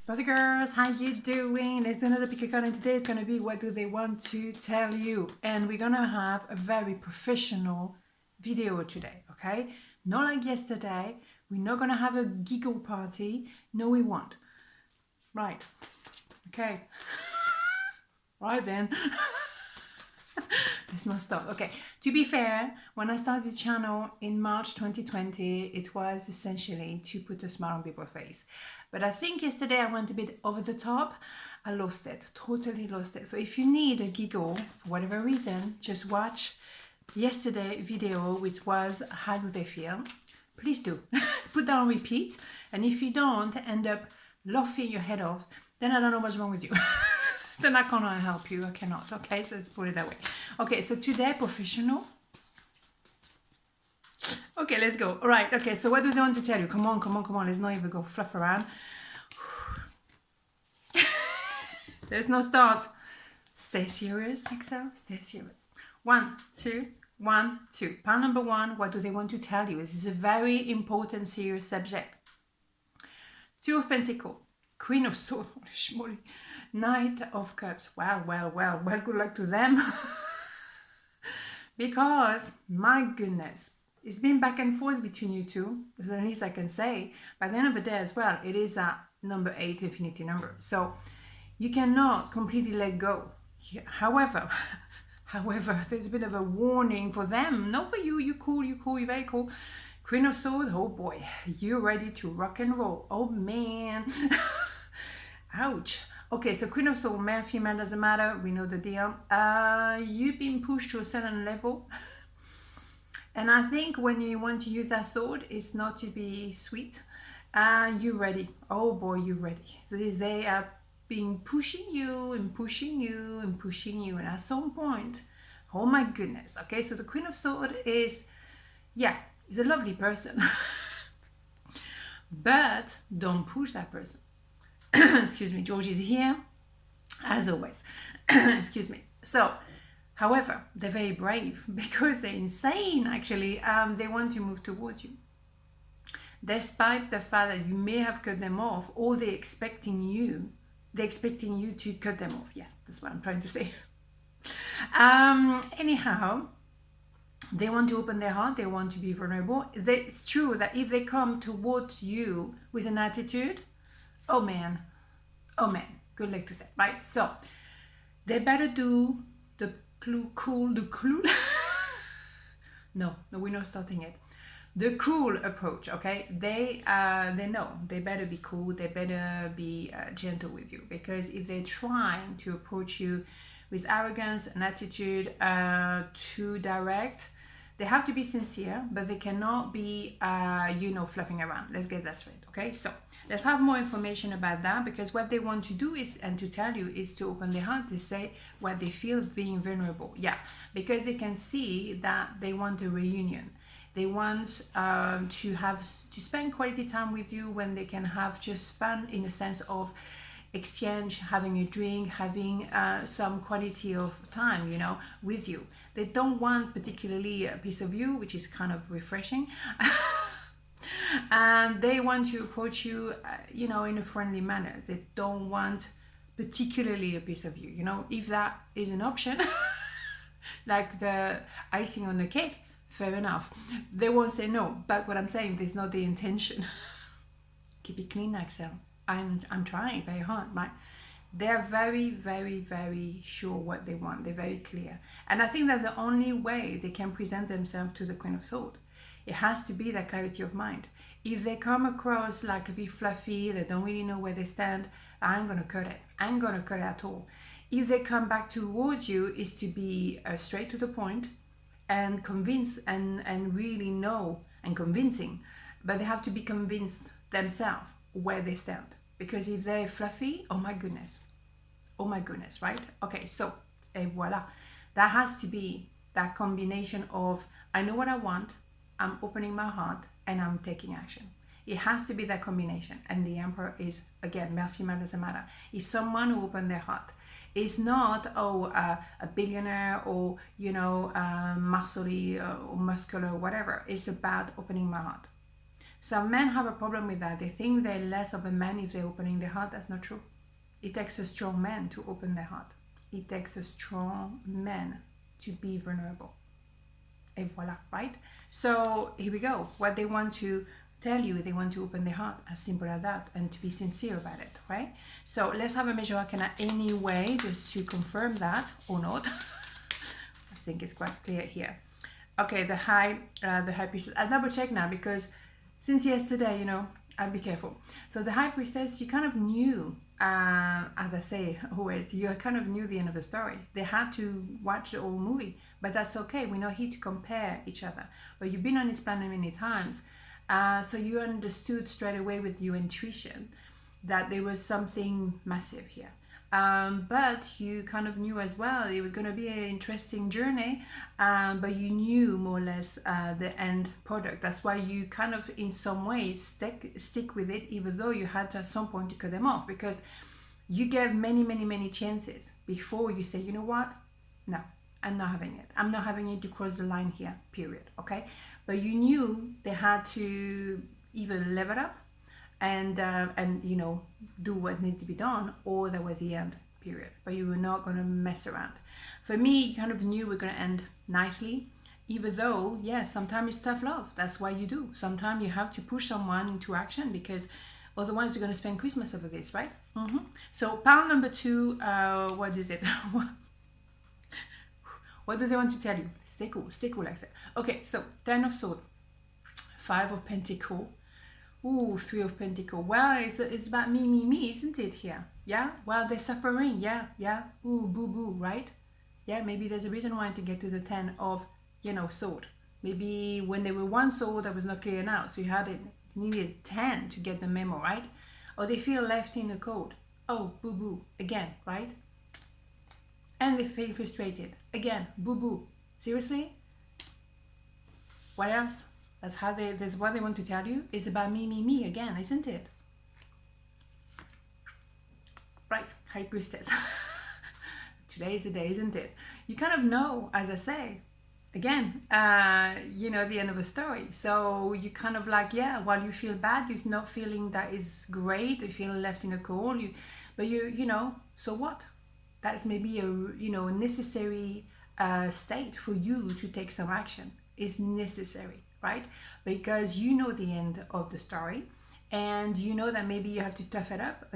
Brother girls, how you doing? Let's do another pickacard, and today is going to be what do they want to tell you, and we're going to have a very professional video today, okay? Not like yesterday. We're not going to have a giggle party. No, we won't. Right. Okay. Right then. Let's not stop. Okay, to be fair, when I started the channel in March 2020, it was essentially to put a smile on people's face. But I think yesterday I went a bit over the top. I lost it, totally lost it. So if you need a giggle for whatever reason, just watch yesterday's video, which was how do they feel. Please do. Put that on repeat. And if you don't end up laughing your head off, then I don't know what's wrong with you. Then I cannot help you. I cannot. Okay, so let's put it that way. Okay, so today, professional. Okay, let's go. All right. Okay, so what do they want to tell you? Come on, come on, come on. Let's not even go fluff around. Let's not start. Stay serious, Axelle. Stay serious. 1, 2, 1, 2. Part number 1. What do they want to tell you? This is a very important, serious subject. 2 of Pentacles. Queen of Swords. Holy schmoly. Knight of Cups. Well, good luck to them. Because, my goodness, it's been back and forth between you two. That's the least I can say. By the end of the day as well, it is a number 8 infinity number. So, you cannot completely let go. However, there's a bit of a warning for them. Not for you. You're cool, you're very cool. Queen of Swords, oh boy, you're ready to rock and roll. Oh man. Ouch. Okay, so Queen of Swords, male, female, doesn't matter. We know the deal. You've been pushed to a certain level. And I think when you want to use that sword, it's not to be sweet. You're ready. Oh boy, you're ready. So they are being pushing you and pushing you and pushing you. And at some point, oh my goodness. Okay, so the Queen of Swords is, is a lovely person. But don't push that person. Excuse me, George is here, as always. Excuse me. So, however, they're very brave because they're insane, actually. They want to move towards you. Despite the fact that you may have cut them off, or they're expecting you to cut them off. Yeah, that's what I'm trying to say. Anyhow, they want to open their heart, they want to be vulnerable. It's true that if they come towards you with an attitude, oh man, good luck to that, right? So, they better do the cool. No, we're not starting it. The cool approach, okay? They know they better be cool, they better be gentle with you, because if they're trying to approach you with arrogance, an attitude too direct, they have to be sincere, but they cannot be, fluffing around. Let's get that straight, okay? So let's have more information about that, because what they want to do is, and to tell you, is to open their heart, to say what they feel being vulnerable. Yeah, because they can see that they want a reunion. They want to spend quality time with you, when they can have just fun in the sense of exchange, having a drink, having some quality of time, with you. They don't want particularly a piece of you, which is kind of refreshing. And they want to approach you, in a friendly manner. They don't want particularly a piece of you, if that is an option, like the icing on the cake, fair enough. They won't say no, but what I'm saying, there's not the intention. Keep it clean, Axelle. I'm trying very hard, right? They're very, very, very sure what they want. They're very clear. And I think that's the only way they can present themselves to the Queen of Swords. It has to be that clarity of mind. If they come across like a bit fluffy, they don't really know where they stand, I ain't gonna cut it. I ain't gonna cut it at all. If they come back towards you, is to be straight to the point and convince and really know and convincing. But they have to be convinced themselves where they stand. Because if they're fluffy, oh my goodness, right? Okay, so, et voilà. That has to be that combination of, I know what I want, I'm opening my heart, and I'm taking action. It has to be that combination. And the Emperor is, again, male, female, doesn't matter. Is someone who opened their heart. It's not, a billionaire or, muscly or muscular, whatever. It's about opening my heart. Some men have a problem with that. They think they're less of a man if they're opening their heart. That's not true. It takes a strong man to open their heart. It takes a strong man to be vulnerable. Et voilà, right? So here we go. What they want to tell you, they want to open their heart, as simple as that, and to be sincere about it, right? So let's have a major arcana anyway, just to confirm that or not. I think it's quite clear here. Okay, the high priestess. I'll double check now because since yesterday, I'll be careful. So the high priestess, you kind of knew, as I say always, you kind of knew the end of the story. They had to watch the whole movie, but that's okay. We're not here to compare each other. But you've been on this planet many times, so you understood straight away with your intuition that there was something massive here. But you kind of knew as well it was going to be an interesting journey, but you knew more or less the end product. That's why you kind of in some ways stick with it, even though you had to at some point to cut them off, because you gave many chances before you say, you know what, no, I'm not having it. I'm not having it to cross the line here, period. Okay, but you knew they had to either level up and do what needed to be done, or there was the end, period. But you were not going to mess around. For me, you kind of knew we're going to end nicely, even though, yes, sometimes it's tough love. That's why you do. Sometimes you have to push someone into action, because otherwise you're going to spend Christmas over this, right? So pile number 2, what is it? What does they want to tell you? Stay cool, Axelle. Okay, so 10 of Swords, 5 of Pentacles. Ooh, 3 of Pentacles. Well, it's about me, isn't it here? Yeah? Well, they're suffering. Yeah. Ooh, boo, right? Yeah, maybe there's a reason why to get to the 10 of, sword. Maybe when they were one sword, that was not clear enough. So you needed 10 to get the memo, right? Or they feel left in the cold. Oh, boo, again, right? And they feel frustrated. Again, boo. Seriously? What else? That's what they want to tell you. It's about me again, isn't it? Right, High Priestess. Today is the day, isn't it? You kind of know, as I say, again, the end of a story. So you kind of like, yeah, while you feel bad, you're not feeling that is great, you feel left in a cold, but so what? That's maybe a necessary state for you to take some action. It's necessary, right? Because you know the end of the story, and you know that maybe you have to tough it up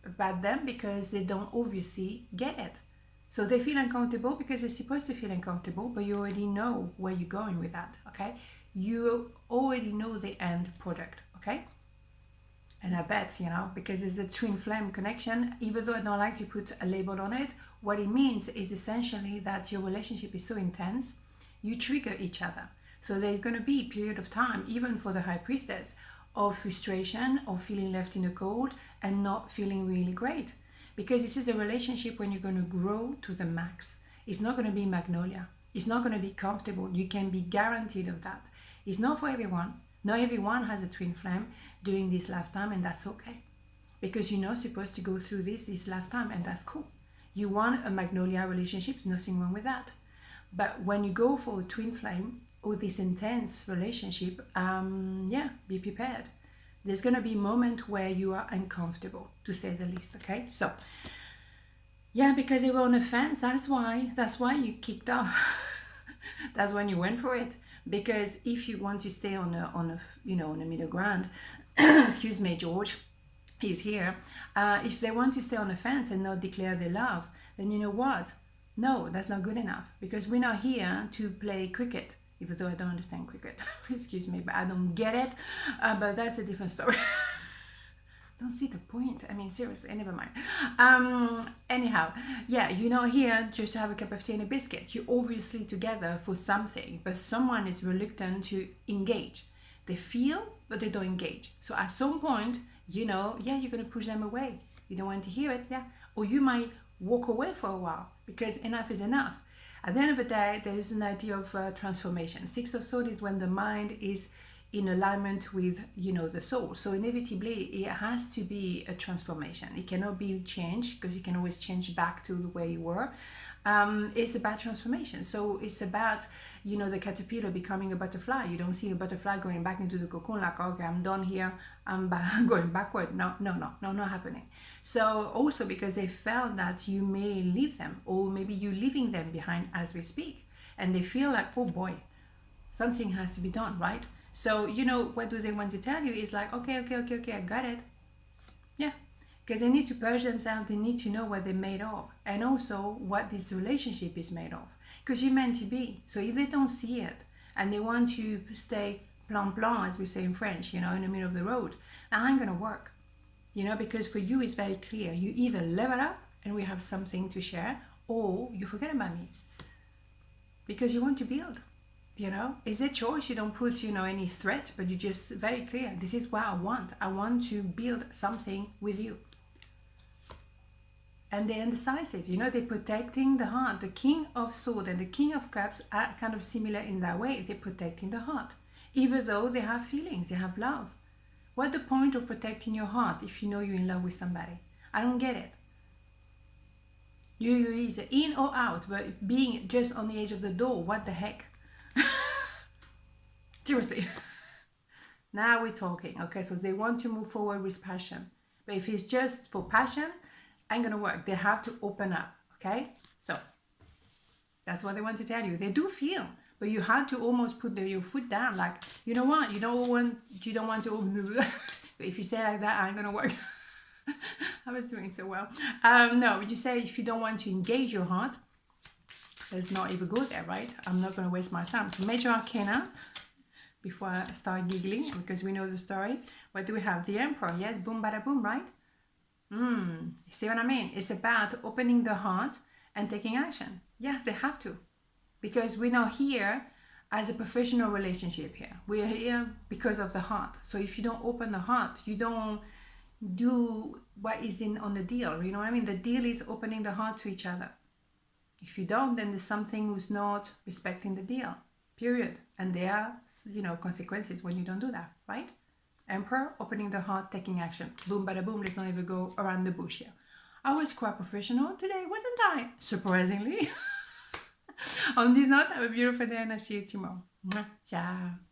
about them because they don't obviously get it. So they feel uncomfortable because they're supposed to feel uncomfortable, but you already know where you're going with that, okay? You already know the end product, okay? And I bet, because it's a twin flame connection, even though I don't like to put a label on it, what it means is essentially that your relationship is so intense, you trigger each other. So there's going to be a period of time, even for the High Priestess, of frustration, of feeling left in the cold, and not feeling really great. Because this is a relationship when you're going to grow to the max. It's not going to be magnolia. It's not going to be comfortable. You can be guaranteed of that. It's not for everyone. Not everyone has a twin flame during this lifetime, and that's okay. Because you're not supposed to go through this lifetime, and that's cool. You want a magnolia relationship, nothing wrong with that. But when you go for a twin flame or this intense relationship, be prepared. There's going to be a moment where you are uncomfortable, to say the least, okay? So, yeah, because they were on the fence, that's why you kicked off. That's when you went for it. Because if you want to stay on a middle ground, excuse me, George, he's here. If they want to stay on the fence and not declare their love, then you know what? No, that's not good enough. Because we're not here to play cricket, even though I don't understand cricket. Excuse me, but I don't get it. But that's a different story. Don't see the point. I mean, seriously, never mind. Anyhow, yeah, you're not here just to have a cup of tea and a biscuit. You're obviously together for something, but someone is reluctant to engage. They feel, but they don't engage. So at some point, you're going to push them away. You don't want to hear it, yeah. Or you might walk away for a while because enough is enough. At the end of the day, there is an idea of transformation. 6 of Swords is when the mind is, in alignment with, you know, the soul. So inevitably it has to be a transformation. It cannot be changed, because you can always change back to the way you were. It's about transformation. So it's about, you know, the caterpillar becoming a butterfly. You don't see a butterfly going back into the cocoon like, okay, I'm done here, I'm going backward. No, not happening. So also because they felt that you may leave them, or maybe you're leaving them behind as we speak, and they feel like, oh boy, something has to be done, right? So, you know, what do they want to tell you is like, okay, I got it. Yeah, because they need to purge themselves. They need to know what they're made of, and also what this relationship is made of, because you're meant to be. So if they don't see it and they want to stay plan, as we say in French, you know, in the middle of the road, that ain't gonna work, you know, because for you it's very clear. You either level up and we have something to share, or you forget about me, because you want to build. You know, it's a choice. You don't put, you know, any threat, but you're just very clear. This is what I want. I want to build something with you. And they're indecisive. You know, they're protecting the heart. The King of Swords and the King of Cups are kind of similar in that way. They're protecting the heart, even though they have feelings, they have love. What's the point of protecting your heart if you know you're in love with somebody? I don't get it. You're either in or out, but being just on the edge of the door, what the heck? Seriously. Now we're talking. Okay, so they want to move forward with passion, but if it's just for passion, ain't gonna work. They have to open up. Okay, so that's what they want to tell you. They do feel, but you have to almost put your foot down, like, you know what, you don't want to but if you say like that, ain't gonna work. I was doing so well. No, you say if you don't want to engage your heart, let's not even go there, right? I'm not going to waste my time. So Major Arcana, before I start giggling, because we know the story. What do we have? The Emperor. Yes, boom, bada boom, right? See what I mean? It's about opening the heart and taking action. Yes, they have to. Because we're not here as a professional relationship here. We're here because of the heart. So if you don't open the heart, you don't do what is in on the deal. You know what I mean? The deal is opening the heart to each other. If you don't, then there's something who's not respecting the deal, period. And there are, you know, consequences when you don't do that, right? Emperor, opening the heart, taking action. Boom, bada boom, let's not even go around the bush here. I was quite professional today, wasn't I? Surprisingly. On this note, have a beautiful day and I'll see you tomorrow. Ciao.